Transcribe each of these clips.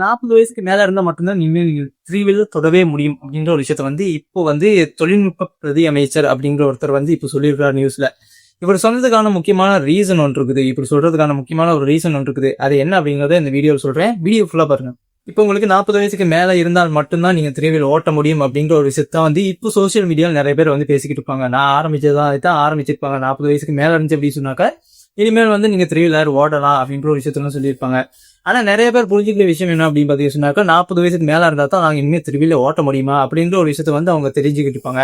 40 வயசுக்கு மேல இருந்தா மட்டும்தான் நீங்க த்ரீ வீலர் தொடவே முடியும் அப்படின்ற ஒரு விஷயத்த வந்து இப்போ வந்து தொழில்நுட்ப பிரதி அமைச்சர் அப்படிங்கிற ஒருத்தர் வந்து இப்போ சொல்லியிருக்காரு நியூஸ்ல. இப்படி சொன்னதுக்கான முக்கியமான ரீசன் ஒன்று இருக்குது. இப்படி சொல்றதுக்கான முக்கியமான ஒரு ரீசன் ஒன்று இருக்குது. அது என்ன அப்படிங்கறத இந்த வீடியோவில் சொல்றேன். வீடியோ ஃபுல்லா பாருங்க. இப்போ உங்களுக்கு 40 வயசுக்கு மேல இருந்தால் மட்டும்தான் நீங்க த்ரீ வீலர் ஓட்ட முடியும் அப்படிங்கிற ஒரு விஷயத்த வந்து இப்போ சோசியல் மீடியாவில் நிறைய பேர் வந்து பேசிக்கிட்டு இருப்பாங்க. நான் ஆரம்பிச்சதான் ஆரம்பிச்சிருப்பாங்க. 40 வயசுக்கு மேல இருந்துச்சு அப்படின்னு சொன்னாக்க இனிமேல் வந்து நீங்க த்ரீ வீலர் ஓடலாம் அப்படின்ற ஒரு விஷயத்தெல்லாம் சொல்லியிருப்பாங்க. ஆனா நிறைய பேர் புரிஞ்சுக்கிற விஷயம் என்ன அப்படின்னு பாத்தீங்கன்னா 40 வயசுக்கு மேல இருந்தா தான் நாங்க இனிமேல் த்ரீ வீலர் ஓட்ட முடியுமா அப்படின்ற ஒரு விஷயத்த வந்து அவங்க தெரிஞ்சுக்கிட்டு இருப்பாங்க.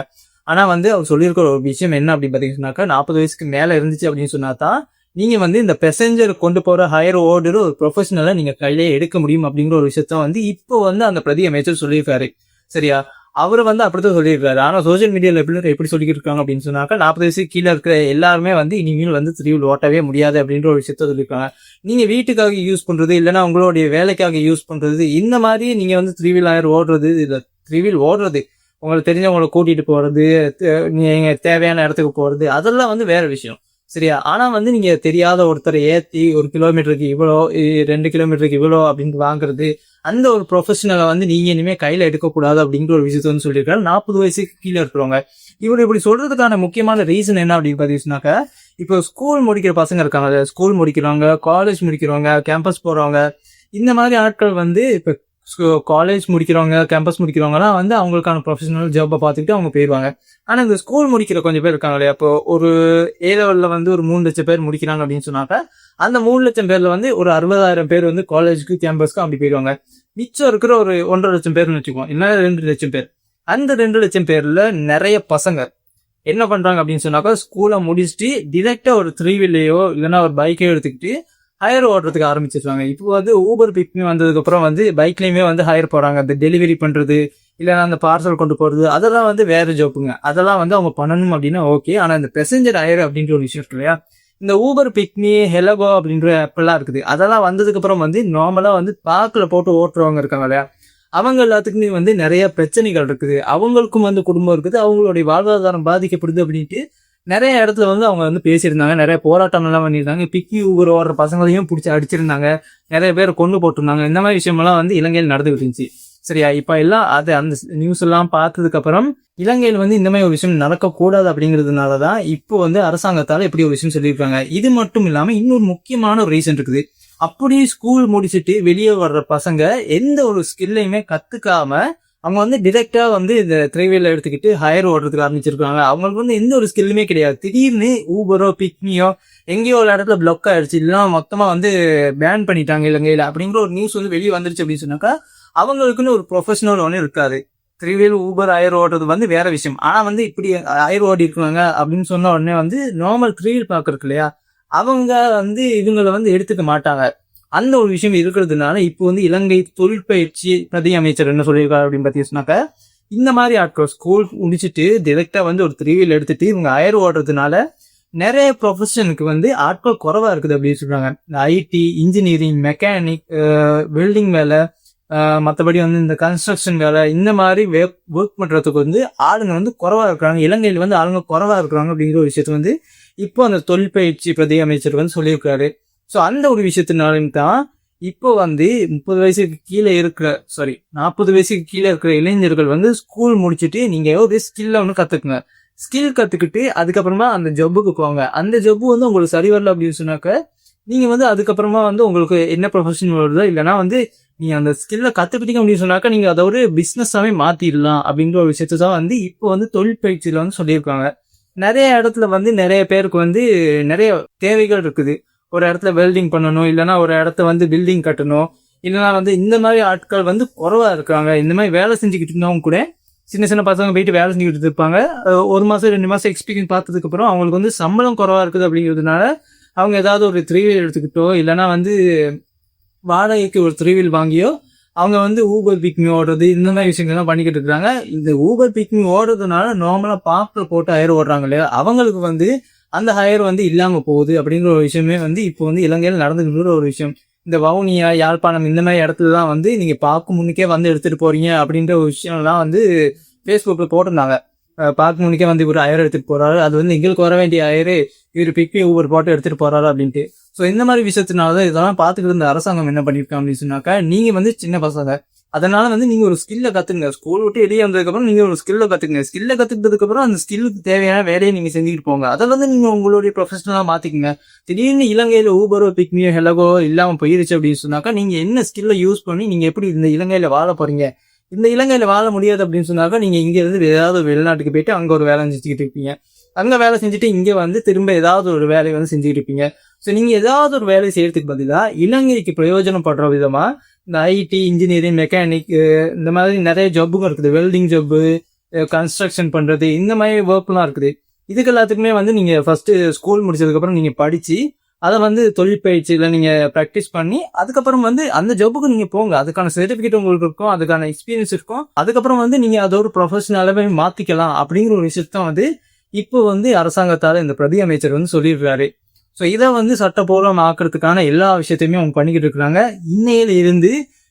ஆனா வந்து அவர் சொல்லியிருக்கிற ஒரு விஷயம் என்ன அப்படின்னு பாத்தீங்கன்னாக்கா 40 வயசுக்கு மேல இருந்துச்சு அப்படின்னு சொன்னா தான் நீங்க வந்து இந்த பெசஞ்சர் கொண்டு போற ஹையர் ஓர்டர் ஒரு ப்ரொஃபஷனலா நீங்க கையிலேயே எடுக்க முடியும் அப்படிங்கிற ஒரு விஷயத்த வந்து இப்போ வந்து அந்த பிரதி அமைச்சர் சொல்லியிருக்காரு. சரியா? அவரு வந்து அப்படித்தான் சொல்லியிருக்காரு. ஆனா சோசியல் மீடியால எப்படி சொல்லிட்டு இருக்காங்க அப்படின்னு சொன்னாக்கா 40 வயசுக்கு கீழே இருக்கிற எல்லாருமே வந்து இனிமேல் வந்து த்ரீ வீல் ஓட்டவே முடியாது அப்படின்ற ஒரு விஷயத்த சொல்லியிருக்காங்க. நீங்க வீட்டுக்காக யூஸ் பண்றது இல்லைன்னா உங்களுடைய வேலைக்காக யூஸ் பண்றது இந்த மாதிரி நீங்க வந்து த்ரீ வீல் ஆயிரம் ஓடுறது இல்ல த்ரீ வீல் ஓடுறது உங்களுக்கு தெரிஞ்சவங்களை கூட்டிட்டு போறது நீங்க தேவையான இடத்துக்கு போறது அதெல்லாம் வந்து வேற விஷயம். சரியா? ஆனா வந்து நீங்க தெரியாத ஒருத்தரை ஏத்தி 1 கிலோமீட்டருக்கு இவ்வளோ 2 கிலோமீட்டருக்கு இவ்வளோ அப்படின்னு வாங்குறது அந்த ஒரு ப்ரொஃபஷனலை வந்து நீங்க இனிமே கையில எடுக்கக்கூடாது அப்படிங்கிற ஒரு விஷயத்த வந்து சொல்லியிருக்காரு 40 வயசுக்கு கீழே இருக்கிறவங்க. இவர் இப்படி சொல்றதுக்கான முக்கியமான ரீசன் என்ன அப்படின்னு பாத்தீங்கன்னாக்கா இப்போ ஸ்கூல் முடிக்கிற பசங்க இருக்காங்க, ஸ்கூல் முடிக்கிறவங்க, காலேஜ் முடிக்கிறவங்க, கேம்பஸ் போறவங்க, இந்த மாதிரி ஆட்கள் வந்து இப்ப காலேஜ் முடிக்கிறவங்க, கேம்பஸ் முடிக்கிறவங்கலாம் வந்து அவங்களுக்கான ப்ரொஃபஷனல் ஜாப்பை பார்த்துக்கிட்டு அவங்க போயிடுவாங்க. ஆனா இந்த ஸ்கூல் முடிக்கிற கொஞ்சம் பேர் இருக்காங்க இல்லையா, இப்போ ஒரு ஏ லெவல்ல வந்து ஒரு 3 லட்சம் பேர் முடிக்கிறாங்க அப்படின்னு சொன்னாக்க அந்த 3 லட்சம் பேர்ல வந்து ஒரு 60,000 பேர் வந்து காலேஜுக்கு கேம்பஸ்க்கு அப்படி போயிடுவாங்க. மிச்சம் இருக்கிற ஒரு 1.5 லட்சம் பேர்னு வச்சுக்குவோம், இல்லைன்னா 2 லட்சம் பேர். அந்த 2 லட்சம் பேர்ல நிறைய பசங்க என்ன பண்றாங்க அப்படின்னு சொன்னாக்கா ஸ்கூலை முடிச்சுட்டு டிரெக்டா ஒரு த்ரீ வீலையோ இல்லைன்னா ஒரு பைக்கையோ எடுத்துக்கிட்டு ஹையர் ஓடுறதுக்கு ஆரம்பிச்சிருக்காங்க. இப்போ வந்து ஊபர் பிக்னி வந்ததுக்கு அப்புறம் வந்து பைக்லயுமே வந்து ஹையர் போறாங்க. அந்த டெலிவரி பண்றது இல்லைன்னா அந்த பார்சல் கொண்டு போறது அதெல்லாம் வந்து வேற ஜோப்புங்க. அதெல்லாம் வந்து அவங்க பண்ணணும் அப்படின்னா ஓகே. ஆனா இந்த பெசஞ்சர் ஹையர் அப்படின்ற ஒரு விஷயம் இருக்கு இல்லையா, இந்த ஊபர் பிக்னி ஹெலகோ அப்படின்ற ஆப் எல்லாம் இருக்குது. அதெல்லாம் வந்ததுக்கு அப்புறம் வந்து நார்மலா வந்து பார்க்ல போட்டு ஓட்டுறவங்க இருக்காங்க இல்லையா, அவங்க எல்லாத்துக்குமே வந்து நிறைய பிரச்சனைகள் இருக்குது. அவங்களுக்கும் வந்து குடும்பம் இருக்குது, அவங்களுடைய வாழ்வாதாரம் பாதிக்கப்படுது அப்படின்ட்டு நிறைய இடத்துல வந்து அவங்க வந்து பேசியிருந்தாங்க. நிறைய போராட்டம் எல்லாம் பண்ணியிருந்தாங்க. பிக்கி ஊபர் ஓடுற பசங்களையும் பிடிச்சி அடிச்சிருந்தாங்க. நிறைய பேர் கொண்டு போட்டிருந்தாங்க. இந்த மாதிரி விஷயமெல்லாம் வந்து இலங்கையில் நடந்துகிட்டு இருந்துச்சு. சரியா? இப்ப எல்லாம் அது அந்த நியூஸ் எல்லாம் பார்த்ததுக்கு அப்புறம் இலங்கையில் வந்து இந்த மாதிரி ஒரு விஷயம் நடக்கக்கூடாது அப்படிங்கிறதுனாலதான் இப்போ வந்து அரசாங்கத்தால இப்படி ஒரு விஷயம் சொல்லியிருக்காங்க. இது மட்டும் இல்லாம இன்னொரு முக்கியமான ஒரு ரீசன் இருக்குது. அப்படியே ஸ்கூல் முடிச்சுட்டு வெளியே வர்ற பசங்க எந்த ஒரு ஸ்கில்லையுமே கத்துக்காம அவங்க வந்து டிரெக்டா வந்து இந்த த்ரீவீலர் எடுத்துக்கிட்டு ஹையர் ஓடுறதுக்கு ஆரம்பிச்சிருக்காங்க. அவங்களுக்கு வந்து எந்த ஒரு ஸ்கில்லுமே கிடையாது. திடீர்னு ஊபரோ பிக்னியோ எங்கேயோ ஒரு இடத்துல பிளாக் ஆயிடுச்சு, இல்லைன்னா மொத்தமா வந்து பேன் பண்ணிட்டாங்க இலங்கையில அப்படிங்கிற ஒரு நியூஸ் வந்து வெளியே வந்துருச்சு அப்படின்னு சொன்னாக்கா அவங்களுக்குன்னு ஒரு ப்ரொஃபஷனல் ஒன்று இருக்காது. த்ரீவீல் ஊபர் ஹையர் ஓடுறது வந்து வேற விஷயம். ஆனா வந்து இப்படி ஹையர் ஓடி இருக்காங்க அப்படின்னு சொன்ன உடனே வந்து நார்மல் த்ரீவீல் பாக்குறதுக்கு இல்லையா, அவங்க வந்து இவங்களை வந்து எடுத்துக்க மாட்டாங்க. அந்த ஒரு விஷயம் இருக்கிறதுனால இப்போ வந்து இலங்கை தொழிற்பயிற்சி பிரதி அமைச்சர் என்ன சொல்லியிருக்காரு அப்படின்னு பார்த்தீங்கன்னாக்கா இந்த மாதிரி ஆட்கள் ஸ்கூல் முடிச்சுட்டு டிரெக்டா வந்து ஒரு த்ரீ வீல் எடுத்துட்டு இவங்க ஹையர் ஓடுறதுனால நிறைய ப்ரொஃபஷனுக்கு வந்து ஆட்கள் குறைவா இருக்குது அப்படின்னு சொல்றாங்க. இந்த ஐடி, இன்ஜினியரிங், மெக்கானிக், வெல்டிங் வேலை, மற்றபடி வந்து இந்த கன்ஸ்ட்ரக்ஷன் வேலை இந்த மாதிரி ஒர்க் பண்றதுக்கு வந்து ஆளுங்க வந்து குறைவா இருக்கிறாங்க. இலங்கையில் வந்து ஆளுங்க குறைவா இருக்கிறாங்க அப்படிங்கிற ஒரு விஷயத்த வந்து இப்போ அந்த தொழிற்பயிற்சி பிரதி அமைச்சர் வந்து சொல்லியிருக்காரு. ஸோ அந்த ஒரு விஷயத்தினாலும் தான் இப்போ வந்து 30 வயசுக்கு கீழே இருக்கிற 40 வயசுக்கு கீழே இருக்கிற இளைஞர்கள் வந்து ஸ்கூல் முடிச்சுட்டு நீங்க ஒரு ஸ்கில்ல ஒன்று கத்துக்குங்க. ஸ்கில் கத்துக்கிட்டு அதுக்கப்புறமா அந்த ஜப்புக்கு போங்க. அந்த ஜப்பு வந்து உங்களுக்கு சரி வரல அப்படின்னு சொன்னாக்க நீங்க வந்து அதுக்கப்புறமா வந்து உங்களுக்கு என்ன ப்ரொஃபஷன் வருதோ இல்லைன்னா வந்து நீங்க அந்த ஸ்கில்ல கத்துக்கிட்டீங்க அப்படின்னு சொன்னாக்க நீங்க அதை ஒரு பிசினஸாவே மாத்திடலாம் அப்படிங்கிற ஒரு விஷயத்த தான் வந்து இப்போ வந்து தொழிற்பயிற்சியில வந்து சொல்லியிருக்காங்க. நிறைய இடத்துல வந்து நிறைய பேருக்கு வந்து நிறைய தேவைகள் இருக்குது. ஒரு இடத்துல வெல்டிங் பண்ணணும், இல்லைன்னா ஒரு இடத்த வந்து பில்டிங் கட்டணும், இல்லைன்னா வந்து இந்த மாதிரி ஆட்கள் வந்து குறைவா இருக்காங்க. இந்த மாதிரி வேலை செஞ்சுக்கிட்டு இருந்தவங்க கூட சின்ன சின்ன பசங்க போயிட்டு வேலை செஞ்சுக்கிட்டு இருப்பாங்க. 1 மாசம் 2 மாசம் எக்ஸ்பீரியன்ஸ் பார்த்ததுக்கு அப்புறம் அவங்களுக்கு வந்து சம்பளம் குறைவா இருக்குது அப்படிங்கிறதுனால அவங்க ஏதாவது ஒரு த்ரீ வீல் எடுத்துக்கிட்டோ இல்லைன்னா வந்து வாடகைக்கு ஒரு த்ரீ வீல் வாங்கியோ அவங்க வந்து ஊபர் பிக்மி ஓடுறது இந்த மாதிரி விஷயங்கள்லாம் பண்ணிக்கிட்டு இருக்காங்க. இந்த ஊபர் பிக்மி ஓடுறதுனால நார்மலா பார்க்ல போட்டு ஹையர் ஓடுறாங்க இல்லையா, அவங்களுக்கு வந்து அந்த ஹையர் வந்து இல்லாம போகுது அப்படிங்கிற ஒரு விஷயமே வந்து இப்போ வந்து இலங்கையில் நடந்துக்கிற ஒரு விஷயம். இந்த வவுனியா, யாழ்ப்பாணம் இந்த மாதிரி இடத்துல தான் வந்து நீங்க பார்க்கும் முன்னுக்கே வந்து எடுத்துட்டு போறீங்க அப்படின்ற ஒரு விஷயம்லாம் வந்து ஃபேஸ்புக்ல போட்டிருந்தாங்க. பார்க்க முடிக்க வந்து இவர் ஆயிரம் எடுத்துட்டு போறாரு, அது வந்து எங்களுக்கு வர வேண்டிய ஆயிரம் இவர் பிக்னி ஒவ்வொரு பாட்டும் எடுத்துட்டு போறாரு அப்படின்ட்டு. ஸோ இந்த மாதிரி விஷயத்தினாலதான் இதெல்லாம் பார்த்துக்கிட்டு இருந்த அரசாங்கம் என்ன பண்ணிருக்காங்க அப்படின்னு சொன்னாக்கா, நீங்க வந்து சின்ன பசங்க, அதனால வந்து நீங்க ஒரு ஸ்கில்ல கத்துங்க. ஸ்கூல் விட்டு வெளியே வந்ததுக்கு அப்புறம் நீங்க ஒரு ஸ்கில்ல கத்துக்குங்க. ஸ்கில்ல கத்துக்கிட்டதுக்கு அப்புறம் அந்த ஸ்கில்லுக்கு தேவையான வேலையை நீங்க செஞ்சுட்டு போங்க. அதை வந்து நீங்க உங்களுடைய ப்ரொஃபஷனலா மாத்திக்கங்க. திடீர்னு இலங்கையில ஊபரோ பிக்னியோ ஹெலகோ இல்லாம போயிருச்சு அப்படின்னு சொன்னாக்கா, நீங்க என்ன ஸ்கில்ல யூஸ் பண்ணி நீங்க எப்படி இந்த இலங்கையில வாழ போறீங்க? இந்த இலங்கையில வாழ முடியாது அப்படின்னு சொன்னாக்கா, நீங்க இங்க இருந்து ஏதாவது வெளிநாட்டுக்கு போயிட்டு அங்க ஒரு வேலை செஞ்சுக்கிட்டு இருப்பீங்க. அங்க வேலை செஞ்சுட்டு இங்க வந்து திரும்ப ஏதாவது ஒரு வேலையை வந்து செஞ்சுக்கிட்டு இருப்பீங்க. ஸோ நீங்க ஏதாவது ஒரு வேலையை செய்யறதுக்கு பதிலா இலங்கைக்கு பிரயோஜனப்படுற விதமா இந்த ஐடி, இன்ஜினியரிங், மெக்கானிக், இந்த மாதிரி நிறைய ஜப்புங்க இருக்குது. வெல்டிங் ஜப்பு, கன்ஸ்ட்ரக்ஷன் பண்றது, இந்த மாதிரி ஒர்க்லாம் இருக்குது. இதுக்கு எல்லாத்துக்குமே வந்து நீங்க ஃபர்ஸ்ட் ஸ்கூல் முடிச்சதுக்கு அப்புறம் நீங்க படிச்சு அதை வந்து தொழிற்பயிற்சியில நீங்க ப்ராக்டிஸ் பண்ணி அதுக்கப்புறம் வந்து அந்த ஜப்புக்கு நீங்க போங்க. அதுக்கான சர்டிபிகேட் உங்களுக்கு இருக்கும், அதுக்கான எக்ஸ்பீரியன்ஸ் இருக்கும். அதுக்கப்புறம் வந்து நீங்க அதை ஒரு ப்ரொஃபஷனலாவே மாத்திக்கலாம் அப்படிங்கிற ஒரு விஷயத்தான் வந்து இப்போ வந்து அரசாங்கத்தால இந்த பிரதி அமைச்சர் வந்து சொல்லியிருக்காரு. ஸோ இதை வந்து சட்டப்பூர்வம் ஆக்குறதுக்கான எல்லா விஷயத்தையுமே அவங்க பண்ணிக்கிட்டு இருக்கிறாங்க. இன்னையில இருந்து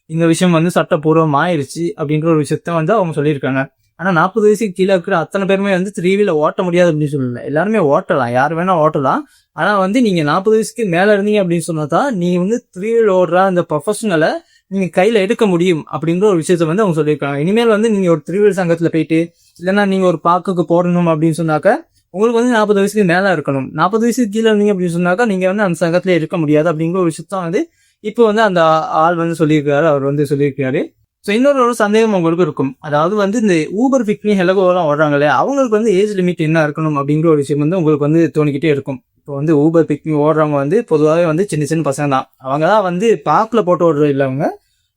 இந்த விஷயம் வந்து சட்டப்பூர்வம் ஆயிருச்சு அப்படின்ற ஒரு விஷயத்த வந்து அவங்க சொல்லியிருக்காங்க. ஆனா 40 வயசுக்கு கீழே இருக்கிற அத்தனை பேருமே வந்து 3 வீலர் ஓட்ட முடியாது அப்படின்னு சொல்லல. எல்லாருமே ஓட்டலாம், யார் வேணா ஓட்டலாம். ஆனா வந்து நீங்க 40 வயசுக்கு மேல இருந்தீங்க அப்படின்னு சொன்னாதான் நீங்க வந்து 3 வீலர் ஓடுற அந்த ப்ரொஃபஷனலை நீங்க கையில எடுக்க முடியும் அப்படின்ற ஒரு விஷயத்த வந்து அவங்க சொல்லியிருக்காங்க. இனிமேல் வந்து நீங்க ஒரு 3 வீலர் சங்கத்துல போயிட்டு இல்லைன்னா நீங்க ஒரு பார்க்குக்கு போடணும் அப்படின்னு சொன்னாக்க உங்களுக்கு வந்து 40 வயசுக்கு மேல இருக்கணும். 40 வயசுக்கு கீழே இருந்தீங்க அப்படின்னு சொன்னாக்கா நீங்க வந்து அந்த சங்கத்திலே இருக்க முடியாது அப்படிங்கிற ஒரு விஷயத்தான் வந்து இப்போ வந்து அந்த ஆள் வந்து சொல்லியிருக்காரு, அவர் வந்து சொல்லியிருக்காரு. ஸோ இன்னொரு ஒரு சந்தேகம் உங்களுக்கு இருக்கும். அதாவது வந்து இந்த ஊபர், பிக்னி, ஹெலகோலாம் ஓடுறாங்களே, அவங்களுக்கு வந்து ஏஜ் லிமிட் என்ன இருக்கணும் அப்படிங்கிற ஒரு விஷயம் வந்து உங்களுக்கு வந்து தோணிக்கிட்டே இருக்கும். இப்போ வந்து ஊபர், பிக்னி ஓடுறவங்க வந்து பொதுவாகவே வந்து சின்ன சின்ன பசங்க தான். அவங்க தான் வந்து பார்க்கில் போட்டு ஓடுறது இல்லை.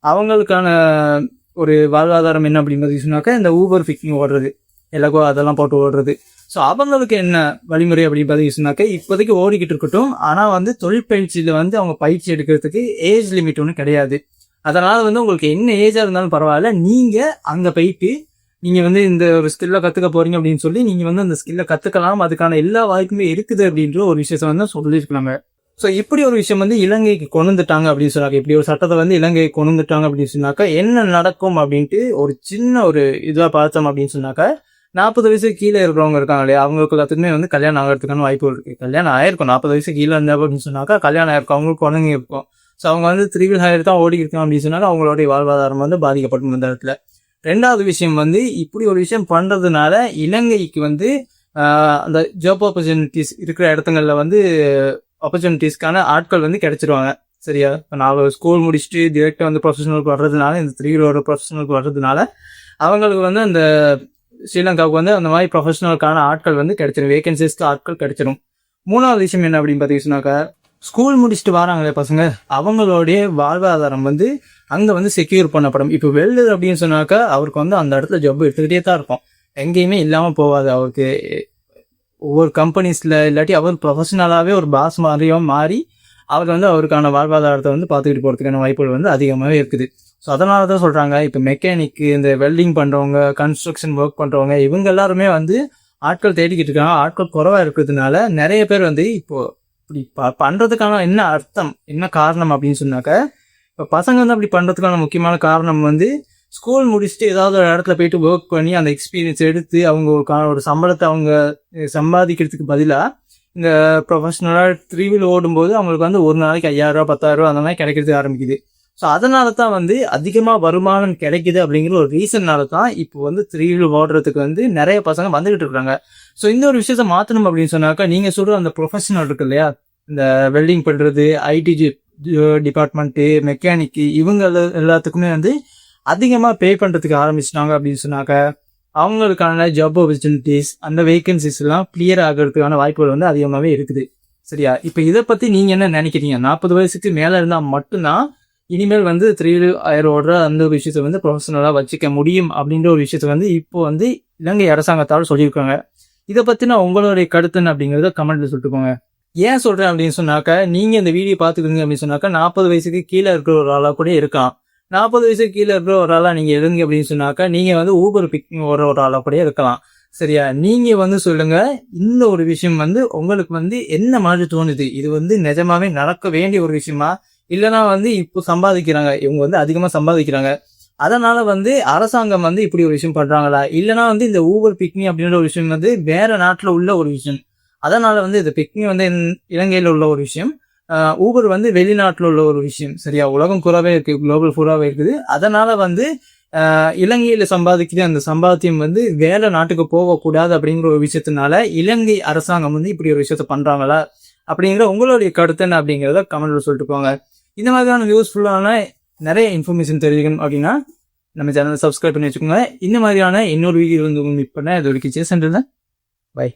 அவங்களுக்கான ஒரு வாழ்வாதாரம் என்ன அப்படின்னு சொன்னாக்கா இந்த ஊபர், பிக்னி ஓடுறது, ஹெலகோ அதெல்லாம் போட்டு ஓடுறது. ஸோ அவங்களுக்கு என்ன வழிமுறை அப்படின்னு பார்த்தீங்கன்னாக்கா, இப்போதைக்கு ஓடிக்கிட்டு இருக்கட்டும். ஆனால் வந்து தொழிற்பயிற்சியில் வந்து அவங்க பயிற்சி எடுக்கிறதுக்கு ஏஜ் லிமிட் ஒன்றும் கிடையாது. அதனால வந்து உங்களுக்கு என்ன ஏஜா இருந்தாலும் பரவாயில்ல, நீங்க அங்க போயிட்டு நீங்க வந்து இந்த ஒரு ஸ்கில்ல கத்துக்க போறீங்க அப்படின்னு சொல்லி நீங்க வந்து அந்த ஸ்கில்ல கத்துக்கலாம். அதுக்கான எல்லா வாய்ப்புமே இருக்குது அப்படின்ற ஒரு விஷயத்த வந்து சொல்லியிருக்காங்க. ஸோ இப்படி ஒரு விஷயம் வந்து இலங்கைக்கு கொண்டுட்டாங்க அப்படின்னு சொன்னாங்க. இப்படி ஒரு சட்டத்தை வந்து இலங்கைக்கு கொண்டுட்டாங்க அப்படின்னு சொன்னாக்கா என்ன நடக்கும் அப்படின்ட்டு ஒரு சின்ன ஒரு இதுவா பார்த்தோம் அப்படின்னு சொன்னாக்கா, 40 வயசுக்கு கீழே இருக்கிறவங்க இருக்காங்க இல்லையா, அவங்களுக்கு எல்லாத்துக்குமே வந்து கல்யாணம் ஆகிறதுக்கான வாய்ப்பு இருக்கு. கல்யாணம் ஆயிருக்கும் 40 வயசுக்கு கீழே இருந்தா அப்படின்னு சொன்னாக்கா கல்யாணம் ஆயிருக்கும், அவங்களுக்கு குழந்தைங்க இருக்கும். ஸோ அவங்க வந்து 3 வீல் ஹையர் தான் ஓடி இருக்காங்க அப்படின்னு சொன்னாலும் அவங்களுடைய வாழ்வாதாரம் வந்து பாதிக்கப்படும் இந்த இடத்துல. ரெண்டாவது விஷயம் வந்து இப்படி ஒரு விஷயம் பண்றதுனால இலங்கைக்கு வந்து அந்த ஜாப் ஆப்பர்ச்சுனிட்டிஸ் இருக்கிற இடத்துங்களில் வந்து ஆப்பர்ச்சுனிட்டிஸ்க்கான ஆட்கள் வந்து கிடைச்சிருவாங்க. சரியா, இப்போ நான் ஸ்கூல் முடிச்சுட்டு டிரெக்டாக வந்து ப்ரொஃபஷனலுக்கு வர்றதுனால, இந்த 3 வீலர் ப்ரொஃபஷனலுக்கு வர்றதுனால அவங்களுக்கு வந்து அந்த ஸ்ரீலங்காவுக்கு வந்து அந்த மாதிரி ப்ரொஃபஷனலுக்கான ஆட்கள் வந்து கிடைச்சிடும், வேகன்சிஸ்க்கு ஆட்கள் கிடைச்சிடும். மூணாவது விஷயம் என்ன அப்படின்னு பார்த்தீங்கன்னாக்கா, ஸ்கூல் முடிச்சுட்டு வராங்களே பசங்க, அவங்களுடைய வாழ்வாதாரம் வந்து அங்கே வந்து செக்யூர் பண்ணப்படும். இப்போ வெல்டர் அப்படின்னு சொன்னாக்கா அவருக்கு வந்து அந்த இடத்துல ஜப் எடுத்துக்கிட்டே தான் இருக்கும், எங்கேயுமே இல்லாமல் போகாது. அவருக்கு ஒவ்வொரு கம்பெனிஸில் இல்லாட்டி அவர் ப்ரொஃபஷனலாகவே ஒரு பாஸ் மாதிரியும் மாறி அவர் வந்து அவருக்கான வாழ்வாதாரத்தை வந்து பார்த்துக்கிட்டு போகிறதுக்கான வாய்ப்புகள் வந்து அதிகமாகவே இருக்குது. ஸோ அதனால தான் சொல்கிறாங்க, இப்போ மெக்கானிக்கு, இந்த வெல்டிங் பண்ணுறவங்க, கன்ஸ்ட்ரக்ஷன் ஒர்க் பண்ணுறவங்க, இவங்க எல்லாருமே வந்து ஆட்கள் தேடிக்கிட்டு இருக்காங்க. ஆட்கள் குறைவாக இருக்கிறதுனால நிறைய பேர் வந்து இப்போது இப்படி பண்ணுறதுக்கான என்ன அர்த்தம், என்ன காரணம் அப்படின்னு சொன்னாக்க, இப்போ பசங்க வந்து அப்படி பண்ணுறதுக்கான முக்கியமான காரணம் வந்து ஸ்கூல் முடிச்சுட்டு ஏதாவது ஒரு இடத்துல போயிட்டு ஒர்க் பண்ணி அந்த எக்ஸ்பீரியன்ஸ் எடுத்து அவங்க ஒரு சம்பளத்தை அவங்க சம்பாதிக்கிறதுக்கு பதிலாக இந்த ப்ரொஃபஷனலாக 3 வீல் ஓடும்போது அவங்களுக்கு வந்து ஒரு நாளைக்கு 5000 ரூபா 10,000 ரூபா அந்த மாதிரி கிடைக்கிறதுக்கு ஆரம்பிக்குது. ஸோ அதனால தான் வந்து அதிகமாக வருமானம் கிடைக்குது அப்படிங்கிற ஒரு ரீசன்னால தான் இப்போ வந்து 3 வீல் ஓடுறதுக்கு வந்து நிறைய பசங்க வந்துகிட்டு இருக்காங்க. ஸோ இந்த ஒரு விஷயத்த மாற்றணும் அப்படின்னு சொன்னாக்கா, நீங்கள் சொல்கிற அந்த ப்ரொஃபஷனல் இருக்கு இல்லையா, இந்த வெல்டிங் பண்ணுறது, ஐடி டிபார்ட்மெண்ட்டு, மெக்கானிக்கு, இவங்க எல்லாத்துக்குமே வந்து அதிகமாக பே பண்ணுறதுக்கு ஆரம்பிச்சிட்டாங்க அப்படின்னு சொன்னாக்க அவங்களுக்கான ஜாப் ஆப்பர்ச்சுனிட்டிஸ், அந்த வேகன்சிஸ் எல்லாம் கிளியர் ஆகிறதுக்கான வாய்ப்புகள் வந்து அதிகமாகவே இருக்குது. சரியா, இப்போ இதை பற்றி நீங்கள் என்ன நினைக்கிறீங்க? 40 வயசுக்கு மேலே இருந்தால் மட்டும்தான் இனிமேல் வந்து 3 வீலர் ஓடுற அந்த ஒரு விஷயத்த வந்து ப்ரொஃபஷனலாக வச்சுக்க முடியும் அப்படின்ற ஒரு விஷயத்த வந்து இப்போ வந்து இலங்கை அரசாங்கத்தால் சொல்லியிருக்காங்க. இதை பற்றின உங்களுடைய கருத்துன்னு அப்படிங்கிறத கமெண்ட்ல சொல்லிட்டுக்கோங்க. ஏன் சொல்கிறேன் அப்படின்னு சொன்னாக்கா, நீங்கள் இந்த வீடியோ பார்த்துக்கிங்க அப்படின்னு சொன்னாக்கா 40 வயசுக்கு கீழே இருக்கிற ஒரு ஆளாக கூட இருக்கலாம். 40 வயசுக்கு கீழே இருக்கிற ஒரு ஆளாக நீங்கள் இருங்க அப்படின்னு சொன்னாக்கா நீங்கள் வந்து ஊபர் பிக்னிக் ஓடுற ஒரு ஆளாக கூட இருக்கலாம். சரியா, நீங்கள் வந்து சொல்லுங்க, இந்த ஒரு விஷயம் வந்து உங்களுக்கு வந்து என்ன மாதிரி தோணுது? இது வந்து நிஜமாவே நடக்க வேண்டிய ஒரு விஷயமா, இல்லைனா வந்து இப்போ சம்பாதிக்கிறாங்க, இவங்க வந்து அதிகமாக சம்பாதிக்கிறாங்க, அதனால வந்து அரசாங்கம் வந்து இப்படி ஒரு விஷயம் பண்றாங்களா, இல்லைன்னா வந்து இந்த ஊபர் பிக்னி அப்படின்ற ஒரு விஷயம் வந்து வேற நாட்டுல உள்ள ஒரு விஷயம். அதனால வந்து இந்த பிக்னி வந்து இலங்கையில உள்ள ஒரு விஷயம், ஊபர் வந்து வெளிநாட்டுல உள்ள ஒரு விஷயம். சரியா, உலகம் கூறாவே இருக்கு, குளோபல் பூராவே இருக்குது. அதனால வந்து இலங்கையில சம்பாதிக்கிற அந்த சம்பாத்தியம் வந்து வேற நாட்டுக்கு போகக்கூடாது அப்படிங்கிற ஒரு விஷயத்தினால இலங்கை அரசாங்கம் வந்து இப்படி ஒரு விஷயத்த பண்றாங்களா அப்படிங்கிற உங்களுடைய கருத்து என்ன அப்படிங்கிறத கமெண்ட்ல சொல்லிட்டு போங்க. இந்த மாதிரியான யூஸ்ஃபுல்லான நிறைய இன்ஃபர்மேஷன் தெரிஞ்சுக்கணும் அப்படின்னா நம்ம சேனலை சப்ஸ்கிரைப் பண்ணி வச்சுக்கோங்க. இந்த மாதிரியான இன்னொரு வீடியோ வந்து மீட் பண்ண இது வரைக்கும் பை.